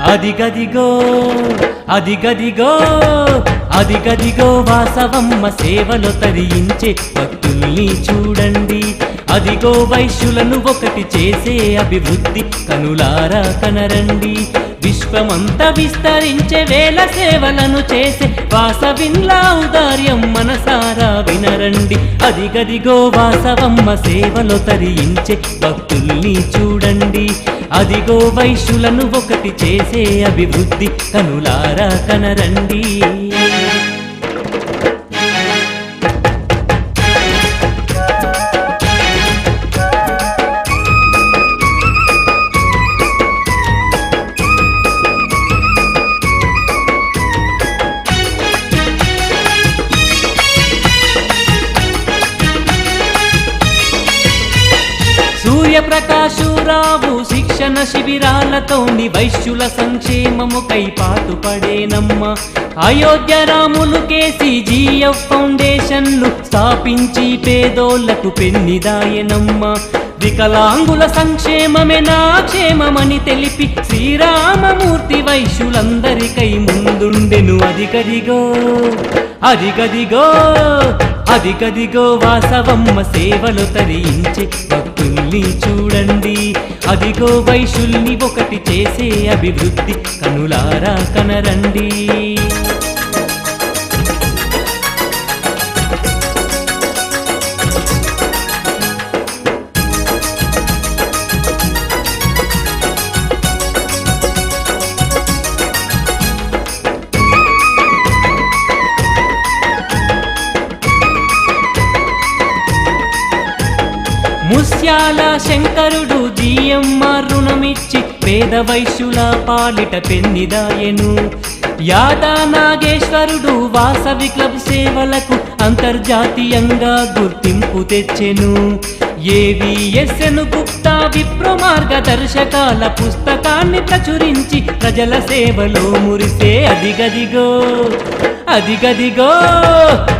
అదిగదిగో అదిగదిగో అదిగదిగో వాసవమ్మ సేవలో తరించే భక్తుల్ని చూడండి. అదిగో వైశ్యులను ఒకటి చేసే అభివృద్ధి కనులారా కనరండి. విశ్వమంతా విస్తరించే వేల సేవలను చేసే వాసవిన్లా ఔదార్యం మనసారా వినరండి. అదిగదిగో వాసవమ్మ సేవలో తరించే భక్తుల్ని చూడండి. అదిగో వైశ్యులను ఒకటి చేసే అభివృద్ధి కనులారా కనరండి. సూర్యప్రకాశురావు శిక్షణ శిబిరాలతోని వైశ్యుల సంక్షేమముకై పాటుపడేనమ్మ. అయోధ్య రాములు KCGF ఫౌండేషన్లు స్థాపించి పేదోళ్లకు పెన్నిదాయనమ్మ. వికలాంగుల సంక్షేమమే నా క్షేమమని తెలిపి శ్రీరామమూర్తి వైశ్యులందరికై ముందుండెను. అదిగదిగో అదిగదిగో అదిగదిగో వాసవమ్మ సేవలు తరించే భక్తుల్ని చూడండి. అదిగో వైశ్యుల్ని ఒకటి చేసే అభివృద్ధి కనులారా కనరండి. ముస్యాల శంకరుడు GMR రుణమిచ్చి పేద వైశ్యుల పాలిట పెన్నిదాయెను. యాదా నాగేశ్వరుడు వాసవి క్లబ్ సేవలకు అంతర్జాతీయంగా గుర్తింపు తెచ్చెను. AVSN గుప్తా విప్రో మార్గదర్శకాల పుస్తకాన్ని ప్రచురించి ప్రజల సేవలో మురిసే. అదిగదిగో అదిగదిగో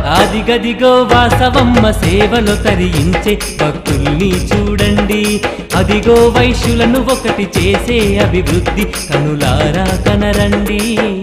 అదిగదిగో వాసవమ్మ సేవలో తరించే భక్తుల్ని చూడండి. అదిగో వైశ్యులను ఒకటి చేసే అభివృద్ధి కనులారా కనరండి.